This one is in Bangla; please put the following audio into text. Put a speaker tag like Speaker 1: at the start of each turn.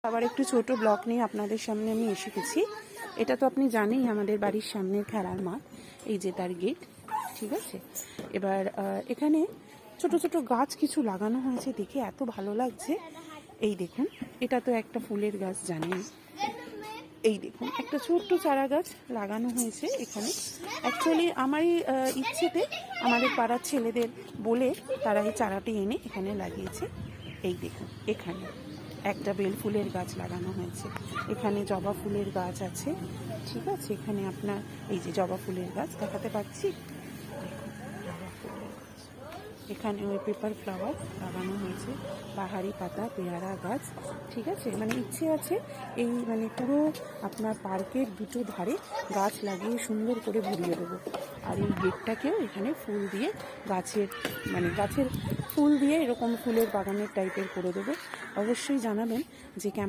Speaker 1: আবার একটু ছোট ব্লগ নিয়ে আপনাদের সামনে আমি এসে গেছি। এটা তো আপনি জানেনই আমাদের বাড়ির সামনের খেলার মাঠ, এই যে তার গেট। ঠিক আছে, এবার এখানে ছোট ছোট গাছ কিছু লাগানো হয়েছে, দেখে এত ভালো লাগছে। এই দেখুন, এটা তো একটা ফুলের গাছ জানেন। এই দেখুন, একটা ছোট্ট চারা গাছ লাগানো হয়েছে এখানে। অ্যাকচুয়ালি আমারই ইচ্ছেতে আমাদের পাড়ার ছেলেদের বলে তারা এই চারাটি এনে এখানে লাগিয়েছে। এই দেখুন, এখানে একটা বেল ফুলের গাছ লাগানো হয়েছে, এখানে জবা ফুলের গাছ আছে। ঠিক আছে, এখানে আপনার এই যে জবা ফুলের গাছ দেখাতে পাচ্ছি, দেখুন জবা ফুলের গাছ। এখানে ওই পেপার ফ্লাওয়ার লাগানো হয়েছে, পাহাড়ি পাতা, পেয়ারা গাছ। ঠিক আছে, মানে ইচ্ছে আছে এই মানে পুরো আপনার পার্কের দুটো ধারে গাছ লাগিয়ে সুন্দর করে ভরিয়ে দেবো। আর এই গেটটাকেও এখানে ফুল দিয়ে গাছের ফুল দিয়ে এরকম ফুলের বাগানের টাইপের করে দেবো। অবশ্যই জানাবেন যে